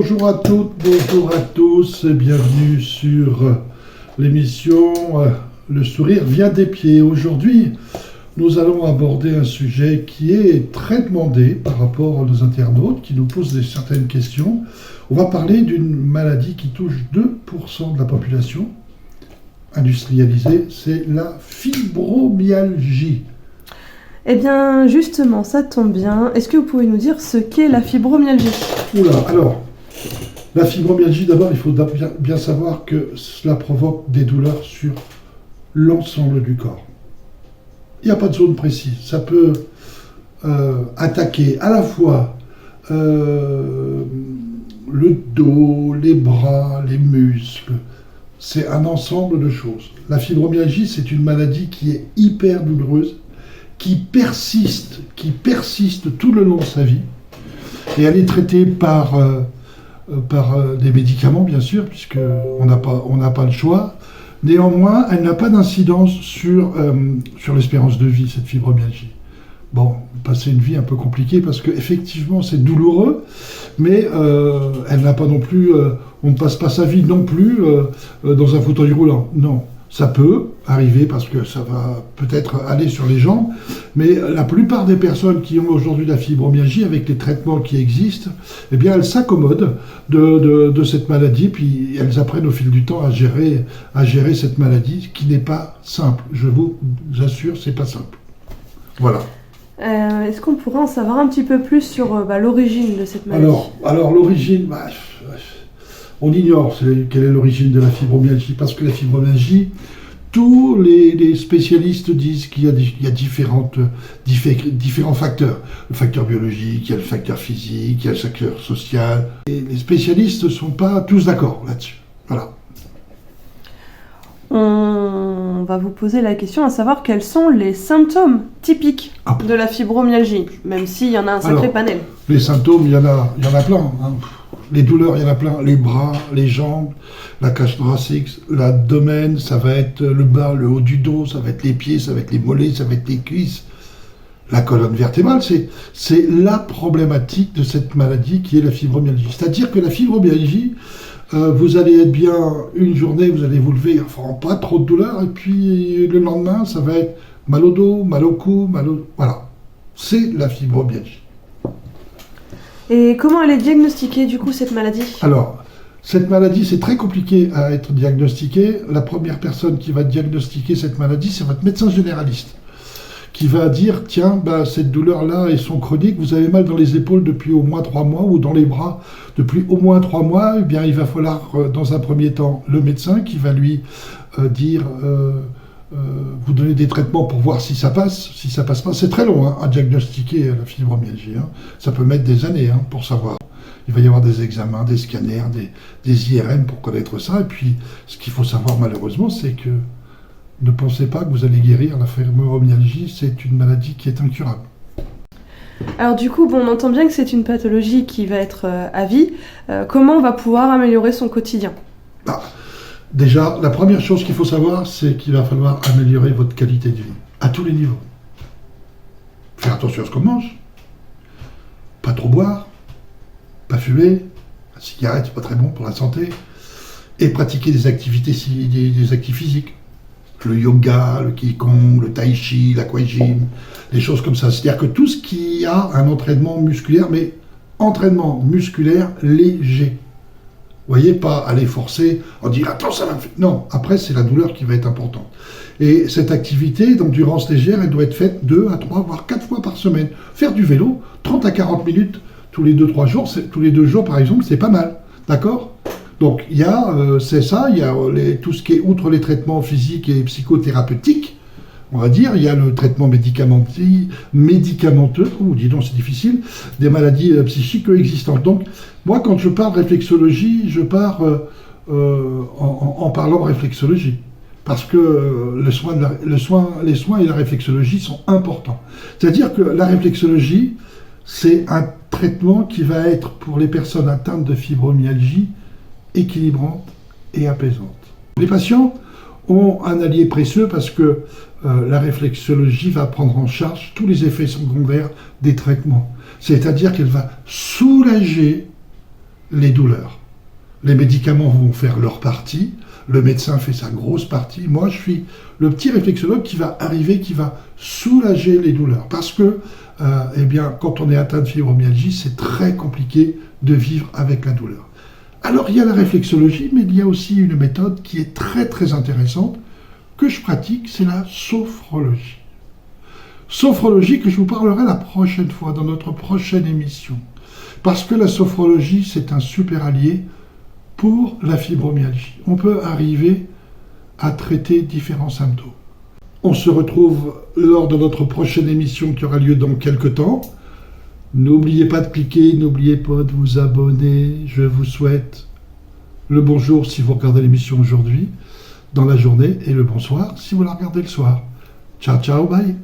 Bonjour à toutes, bonjour à tous et bienvenue sur l'émission Le sourire vient des pieds. Aujourd'hui, nous allons aborder un sujet qui est très demandé par rapport à nos internautes qui nous posent certaines questions. On va parler d'une maladie qui touche 2% de la population industrialisée, c'est la fibromyalgie. Eh bien, justement, ça tombe bien. Est-ce que vous pouvez nous dire ce qu'est la fibromyalgie ? Oula, alors, la fibromyalgie, d'abord, il faut bien savoir que cela provoque des douleurs sur l'ensemble du corps. Il n'y a pas de zone précise. Ça peut attaquer à la fois le dos, les bras, les muscles. C'est un ensemble de choses. La fibromyalgie, c'est une maladie qui est hyper douloureuse, qui persiste tout le long de sa vie. Et elle est traitée par des médicaments, bien sûr, puisqu'on n'a pas le choix. Néanmoins, elle n'a pas d'incidence sur l'espérance de vie, cette fibromyalgie. Bon, passer une vie un peu compliquée, parce qu'effectivement, c'est douloureux, mais elle n'a pas non plus... on ne passe pas sa vie non plus dans un fauteuil roulant. Non. Ça peut arriver parce que ça va peut-être aller sur les jambes, mais la plupart des personnes qui ont aujourd'hui la fibromyalgie, avec les traitements qui existent, eh bien elles s'accommodent de cette maladie, puis elles apprennent au fil du temps à gérer cette maladie, qui n'est pas simple. Je vous assure, c'est pas simple. Voilà. Est-ce qu'on pourrait en savoir un petit peu plus sur l'origine de cette maladie ? Alors l'origine... on ignore quelle est l'origine de la fibromyalgie, parce que la fibromyalgie, tous les spécialistes disent qu'il y a différents facteurs. Le facteur biologique, il y a le facteur physique, il y a le facteur social. Et les spécialistes ne sont pas tous d'accord là-dessus. Voilà. On va vous poser la question à savoir quels sont les symptômes typiques de la fibromyalgie, même s'il y en a un sacré panel. Les symptômes, il y en a plein. Hein. Les douleurs, il y en a plein. Les bras, les jambes, la cage thoracique, l'abdomen, ça va être le bas, le haut du dos, ça va être les pieds, ça va être les mollets, ça va être les cuisses. La colonne vertébrale, c'est la problématique de cette maladie qui est la fibromyalgie. C'est-à-dire que la fibromyalgie, vous allez être bien une journée, vous allez vous lever, enfin pas trop de douleur, et puis le lendemain, ça va être mal au dos, mal au cou, Voilà. C'est la fibromyalgie. Et comment elle est diagnostiquée, du coup, cette maladie ? Alors, cette maladie, c'est très compliqué à être diagnostiquée. La première personne qui va diagnostiquer cette maladie, c'est votre médecin généraliste, qui va dire, tiens, cette douleur-là est son chronique, vous avez mal dans les épaules depuis au moins 3 mois, ou dans les bras depuis au moins 3 mois, eh bien, il va falloir, dans un premier temps, le médecin qui va lui dire... vous donner des traitements pour voir si ça passe pas. C'est très long à diagnostiquer la fibromyalgie. Ça peut mettre des années pour savoir. Il va y avoir des examens, des scanners, des IRM pour connaître ça. Et puis, ce qu'il faut savoir malheureusement, c'est que ne pensez pas que vous allez guérir la fibromyalgie. C'est une maladie qui est incurable. Alors du coup, on entend bien que c'est une pathologie qui va être à vie. Comment on va pouvoir améliorer son quotidien ? Déjà, la première chose qu'il faut savoir, c'est qu'il va falloir améliorer votre qualité de vie, à tous les niveaux. Faire attention à ce qu'on mange, pas trop boire, pas fumer, la cigarette, c'est pas très bon pour la santé, et pratiquer des activités physiques. Le yoga, le qigong, le tai chi, l'aquagym, des choses comme ça. C'est-à-dire que tout ce qui a un entraînement musculaire, mais entraînement musculaire léger. Vous voyez, pas aller forcer, en dire « Attends, ça va me faire... » Non, après, c'est la douleur qui va être importante. Et cette activité d'endurance légère, elle doit être faite 2 à 3, voire 4 fois par semaine. Faire du vélo, 30 à 40 minutes tous les 2-3 jours, tous les 2 jours, par exemple, c'est pas mal. D'accord ? Donc, il y a, c'est ça, il y a tout ce qui est, outre les traitements physiques et psychothérapeutiques, on va dire, il y a le traitement médicamenteux, dis donc c'est difficile, des maladies psychiques existantes. Donc, moi, quand je parle réflexologie, je pars en parlant réflexologie. Parce que les soins et la réflexologie sont importants. C'est-à-dire que la réflexologie, c'est un traitement qui va être, pour les personnes atteintes de fibromyalgie, équilibrante et apaisante. Les patients ont un allié précieux parce que la réflexologie va prendre en charge tous les effets secondaires des traitements. C'est-à-dire qu'elle va soulager les douleurs. Les médicaments vont faire leur partie, le médecin fait sa grosse partie. Moi, je suis le petit réflexologue qui va arriver, qui va soulager les douleurs. Parce que, quand on est atteint de fibromyalgie, c'est très compliqué de vivre avec la douleur. Alors, il y a la réflexologie, mais il y a aussi une méthode qui est très très intéressante que je pratique, c'est la sophrologie. Sophrologie que je vous parlerai la prochaine fois, dans notre prochaine émission. Parce que la sophrologie, c'est un super allié pour la fibromyalgie. On peut arriver à traiter différents symptômes. On se retrouve lors de notre prochaine émission qui aura lieu dans quelques temps. N'oubliez pas de cliquer, n'oubliez pas de vous abonner. Je vous souhaite le bonjour si vous regardez l'émission aujourd'hui, dans la journée, et le bonsoir si vous la regardez le soir. Ciao, ciao, bye.